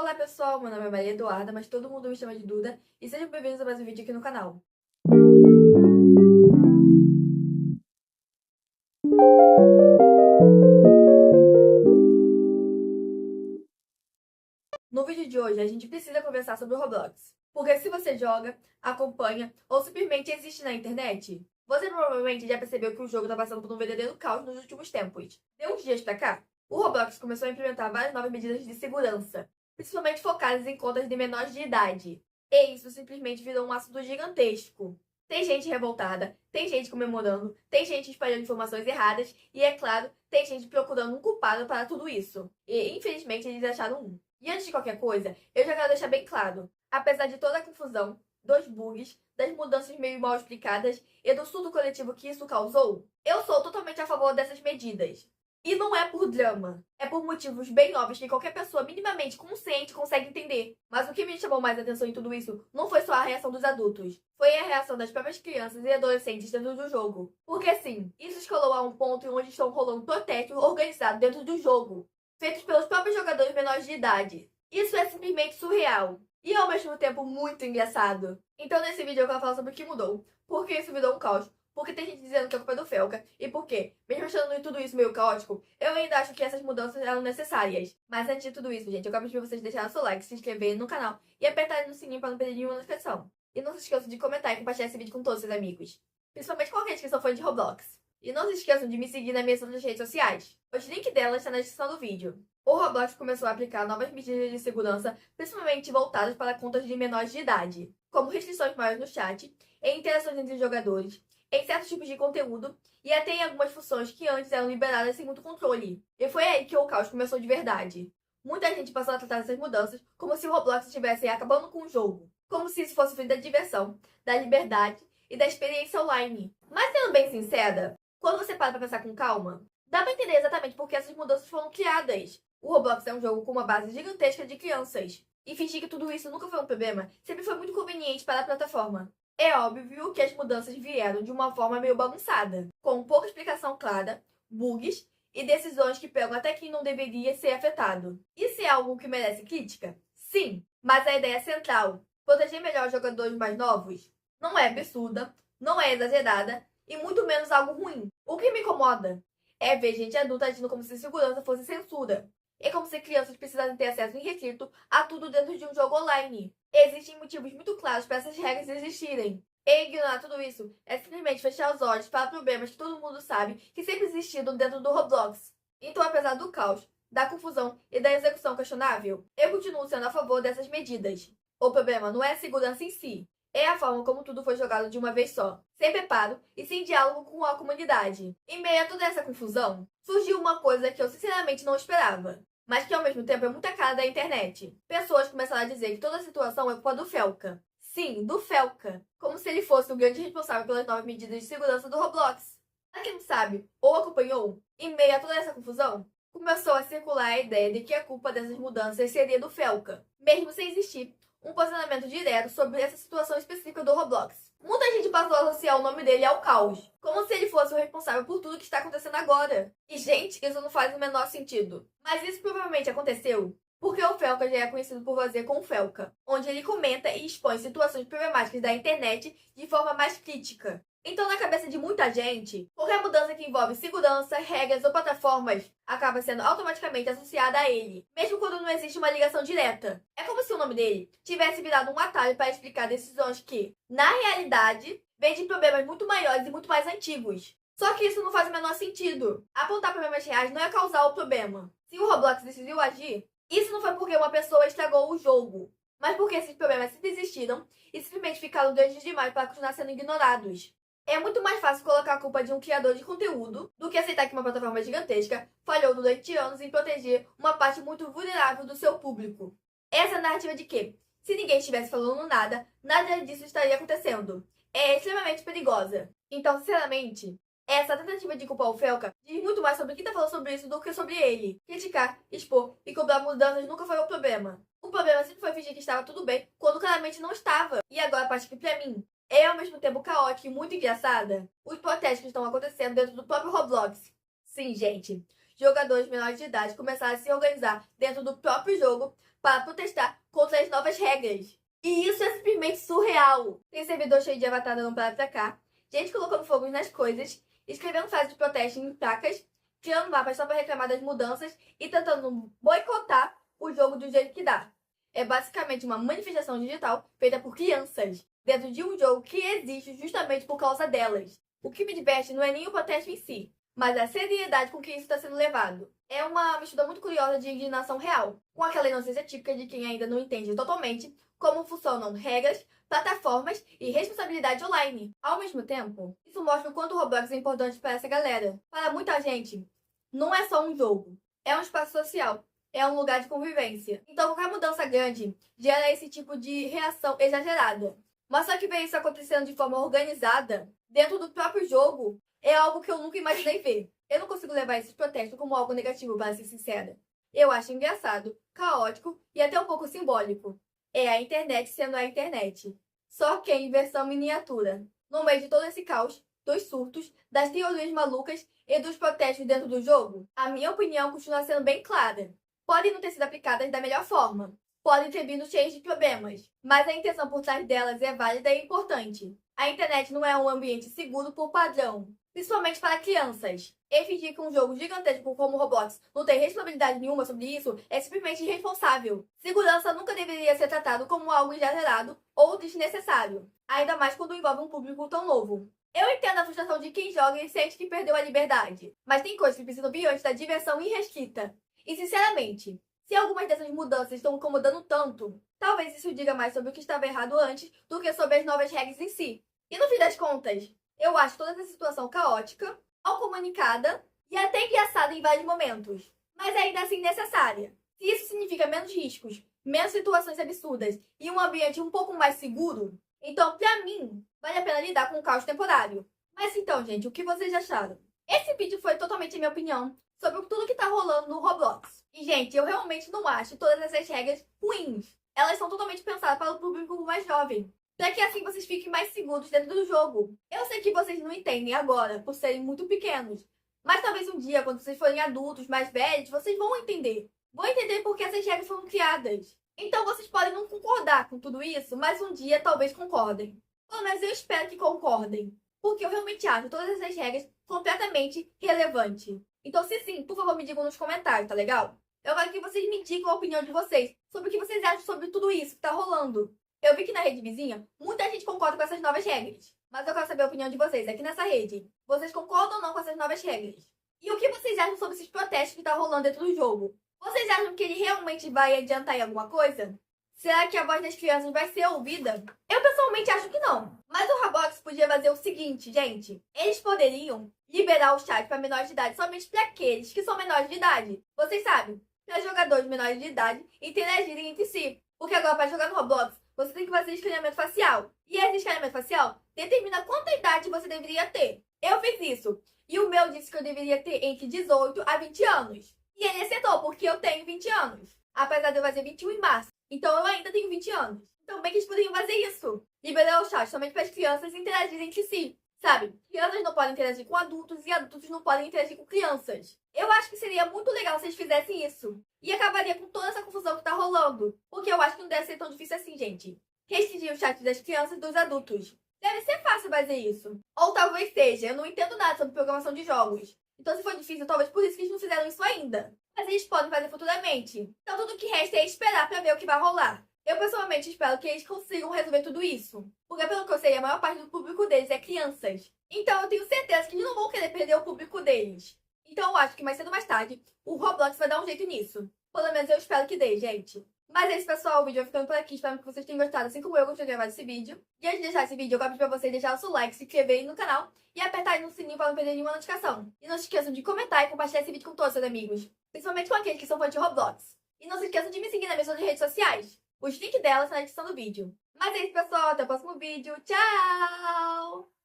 Olá pessoal, meu nome é Maria Eduarda, mas todo mundo me chama de Duda, e sejam bem-vindos a mais um vídeo aqui no canal. No vídeo de hoje, a gente precisa conversar sobre o Roblox. Porque se você joga, acompanha ou simplesmente existe na internet, você provavelmente já percebeu que o jogo está passando por um verdadeiro caos nos últimos tempos. De uns dias pra cá, o Roblox começou a implementar várias novas medidas de segurança, principalmente focadas em contas de menores de idade. E isso simplesmente virou um assunto gigantesco. Tem gente revoltada, tem gente comemorando, tem gente espalhando informações erradas e, é claro, tem gente procurando um culpado para tudo isso. E, infelizmente, eles acharam um. E antes de qualquer coisa, eu já quero deixar bem claro, apesar de toda a confusão, dos bugs, das mudanças meio mal explicadas e do surto coletivo que isso causou, eu sou totalmente a favor dessas medidas. E não é por drama, é por motivos bem óbvios que qualquer pessoa minimamente consciente consegue entender. Mas o que me chamou mais atenção em tudo isso não foi só a reação dos adultos, foi a reação das próprias crianças e adolescentes dentro do jogo. Porque sim, isso escalou a um ponto em onde estão rolando protestos organizados dentro do jogo, feitos pelos próprios jogadores menores de idade. Isso é simplesmente surreal. E ao mesmo tempo muito engraçado. Então nesse vídeo eu quero falar sobre o que mudou, por que isso virou um caos, porque tem gente dizendo que é culpa do Felca, e por quê? Mesmo achando tudo isso meio caótico, eu ainda acho que essas mudanças eram necessárias. Mas antes de tudo isso, gente, eu quero pedir pra vocês deixarem seu like, se inscreverem no canal e apertarem no sininho para não perder nenhuma notificação. E não se esqueçam de comentar e compartilhar esse vídeo com todos os seus amigos. Principalmente com aqueles que são fãs de Roblox. E não se esqueçam de me seguir nas minhas outras redes sociais. O link delas está na descrição do vídeo. O Roblox começou a aplicar novas medidas de segurança, principalmente voltadas para contas de menores de idade, como restrições maiores no chat, em interações entre jogadores, em certos tipos de conteúdo e até em algumas funções que antes eram liberadas sem muito controle. E foi aí que o caos começou de verdade. Muita gente passou a tratar essas mudanças como se o Roblox estivesse acabando com o jogo, como se isso fosse o fim da diversão, da liberdade e da experiência online. Mas sendo bem sincera, quando você para pra pensar com calma, dá pra entender exatamente por que essas mudanças foram criadas. O Roblox é um jogo com uma base gigantesca de crianças, e fingir que tudo isso nunca foi um problema sempre foi muito conveniente para a plataforma. É óbvio que as mudanças vieram de uma forma meio bagunçada, com pouca explicação clara, bugs e decisões que pegam até quem não deveria ser afetado. Isso é algo que merece crítica? Sim, mas a ideia central, proteger melhor os jogadores mais novos, não é absurda, não é exagerada e muito menos algo ruim. O que me incomoda é ver gente adulta agindo como se segurança fosse censura. É como se crianças precisassem ter acesso irrestrito a tudo dentro de um jogo online. Existem motivos muito claros para essas regras existirem. E ignorar tudo isso é simplesmente fechar os olhos para problemas que todo mundo sabe que sempre existiram dentro do Roblox. Então, apesar do caos, da confusão e da execução questionável, eu continuo sendo a favor dessas medidas. O problema não é a segurança em si, é a forma como tudo foi jogado de uma vez só, sem preparo e sem diálogo com a comunidade. Em meio a toda essa confusão, surgiu uma coisa que eu sinceramente não esperava, mas que ao mesmo tempo é muita cara da internet. Pessoas começaram a dizer que toda a situação é culpa do Felca. Sim, do Felca. Como se ele fosse o grande responsável pelas novas medidas de segurança do Roblox. Pra quem não sabe, ou acompanhou, em meio a toda essa confusão, começou a circular a ideia de que a culpa dessas mudanças seria do Felca, mesmo sem existir um posicionamento direto sobre essa situação específica do Roblox. Muita gente passou a associar o nome dele ao caos, como se ele fosse o responsável por tudo que está acontecendo agora. E, gente, isso não faz o menor sentido. Mas isso provavelmente aconteceu porque o Felca já é conhecido por fazer com o Felca, onde ele comenta e expõe situações problemáticas da internet de forma mais crítica. Então, na cabeça de muita gente, qualquer mudança que envolve segurança, regras ou plataformas acaba sendo automaticamente associada a ele, mesmo quando não existe uma ligação direta. É como se o nome dele tivesse virado um atalho para explicar decisões que, na realidade, vêm de problemas muito maiores e muito mais antigos. Só que isso não faz o menor sentido. Apontar problemas reais não é causar o problema. Se o Roblox decidiu agir, isso não foi porque uma pessoa estragou o jogo, mas porque esses problemas sempre existiram e simplesmente ficaram grandes demais para continuar sendo ignorados. É muito mais fácil colocar a culpa de um criador de conteúdo do que aceitar que uma plataforma gigantesca falhou durante anos em proteger uma parte muito vulnerável do seu público. Essa narrativa de que, se ninguém estivesse falando nada, nada disso estaria acontecendo, é extremamente perigosa. Então, sinceramente, essa tentativa de culpar o Felca diz muito mais sobre quem tá falando sobre isso do que sobre ele. Criticar, expor e cobrar mudanças nunca foi o problema. O problema sempre foi fingir que estava tudo bem, quando claramente não estava. E agora a parte que, pra mim, é ao mesmo tempo caótica e muito engraçada, os protestos que estão acontecendo dentro do próprio Roblox. Sim, gente, jogadores menores de idade começaram a se organizar dentro do próprio jogo para protestar contra as novas regras. E isso é simplesmente surreal. Tem servidor cheio de avatar dando pra cá, gente colocando fogo nas coisas, escrevendo frases de protesto em placas, criando mapas só para reclamar das mudanças e tentando boicotar o jogo do jeito que dá. É basicamente uma manifestação digital feita por crianças, dentro de um jogo que existe justamente por causa delas. O que me diverte não é nem o protesto em si, mas a seriedade com que isso está sendo levado. É uma mistura muito curiosa de indignação real, com aquela inocência típica de quem ainda não entende totalmente como funcionam regras, plataformas e responsabilidade online. Ao mesmo tempo, isso mostra o quanto o Roblox é importante para essa galera. Para muita gente, não é só um jogo, é um espaço social, é um lugar de convivência. Então qualquer mudança grande gera esse tipo de reação exagerada. Mas só que ver isso acontecendo de forma organizada, dentro do próprio jogo, é algo que eu nunca imaginei ver. Eu não consigo levar esses protestos como algo negativo, para ser sincera. Eu acho engraçado, caótico e até um pouco simbólico. É a internet sendo a internet. Só que em versão miniatura. No meio de todo esse caos, dos surtos, das teorias malucas e dos protestos dentro do jogo, a minha opinião continua sendo bem clara. Podem não ter sido aplicadas da melhor forma. Podem ter vindo cheias de problemas. Mas a intenção por trás delas é válida e importante. A internet não é um ambiente seguro por padrão, principalmente para crianças. E fingir que um jogo gigantesco como Roblox não tem responsabilidade nenhuma sobre isso é simplesmente irresponsável. Segurança nunca deveria ser tratado como algo exagerado ou desnecessário, ainda mais quando envolve um público tão novo. Eu entendo a frustração de quem joga e sente que perdeu a liberdade, mas tem coisas que precisam vir antes da diversão irrestrita. E sinceramente, se algumas dessas mudanças estão incomodando tanto, talvez isso diga mais sobre o que estava errado antes do que sobre as novas regras em si. E no fim das contas, eu acho toda essa situação caótica, mal comunicada e até engraçada em vários momentos, mas ainda assim necessária. Se isso significa menos riscos, menos situações absurdas e um ambiente um pouco mais seguro, então, pra mim, vale a pena lidar com o caos temporário. Mas então, gente, o que vocês acharam? Esse vídeo foi totalmente a minha opinião sobre tudo que tá rolando no Roblox. E, gente, eu realmente não acho todas essas regras ruins. Elas são totalmente pensadas para o público mais jovem, para que assim vocês fiquem mais seguros dentro do jogo. Eu sei que vocês não entendem agora, por serem muito pequenos. Mas talvez um dia, quando vocês forem adultos, mais velhos, vocês vão entender. Vão entender por que essas regras foram criadas. Então vocês podem não concordar com tudo isso, mas um dia talvez concordem. Pelo menos eu espero que concordem. Porque eu realmente acho todas essas regras completamente relevantes. Então, se sim, por favor, me digam nos comentários, tá legal? Eu quero que vocês me digam a opinião de vocês sobre o que vocês acham sobre tudo isso que tá rolando. Eu vi que na rede vizinha, muita gente concorda com essas novas regras. Mas eu quero saber a opinião de vocês aqui nessa rede. Vocês concordam ou não com essas novas regras? E o que vocês acham sobre esses protestos que tá rolando dentro do jogo? Vocês acham que ele realmente vai adiantar em alguma coisa? Será que a voz das crianças vai ser ouvida? Eu pessoalmente acho que não. Mas o Roblox podia fazer o seguinte, gente. Eles poderiam liberar o chat para menores de idade somente para aqueles que são menores de idade. Vocês sabem, para jogadores menores de idade interagirem entre si. Porque agora, para jogar no Roblox, você tem que fazer escaneamento facial. E esse escaneamento facial determina quanta idade você deveria ter. Eu fiz isso. E o meu disse que eu deveria ter entre 18 a 20 anos. E ele acertou, porque eu tenho 20 anos. Apesar de eu fazer 21 em março. Então eu ainda tenho 20 anos. Então bem que eles poderiam fazer isso. Liberar o chat somente para as crianças interagirem entre si. Sabe? Crianças não podem interagir com adultos e adultos não podem interagir com crianças. Eu acho que seria muito legal se eles fizessem isso. E acabaria com toda essa confusão que tá rolando. Porque eu acho que não deve ser tão difícil assim, gente. Restringir o chat das crianças e dos adultos. Deve ser fácil fazer isso. Ou talvez seja, eu não entendo nada sobre programação de jogos. Então se for difícil, talvez por isso que eles não fizeram isso ainda. Mas eles podem fazer futuramente. Então tudo que resta é esperar pra ver o que vai rolar. Eu pessoalmente espero que eles consigam resolver tudo isso. Porque pelo que eu sei, a maior parte do público deles é crianças. Então eu tenho certeza que eles não vão querer perder o público deles. Então eu acho que mais cedo ou mais tarde, o Roblox vai dar um jeito nisso. Pelo menos eu espero que dê, gente. Mas é isso, pessoal. O vídeo vai ficando por aqui. Espero que vocês tenham gostado, assim como eu gostei de gravar esse vídeo. E antes de deixar esse vídeo, eu quero pedir pra vocês deixarem o seu like, se inscreverem no canal e apertarem no sininho para não perder nenhuma notificação. E não se esqueçam de comentar e compartilhar esse vídeo com todos os seus amigos. Principalmente com aqueles que são fãs de Roblox. E não se esqueçam de me seguir nas minhas redes sociais. Os links delas na descrição do vídeo. Mas é isso, pessoal. Até o próximo vídeo. Tchau!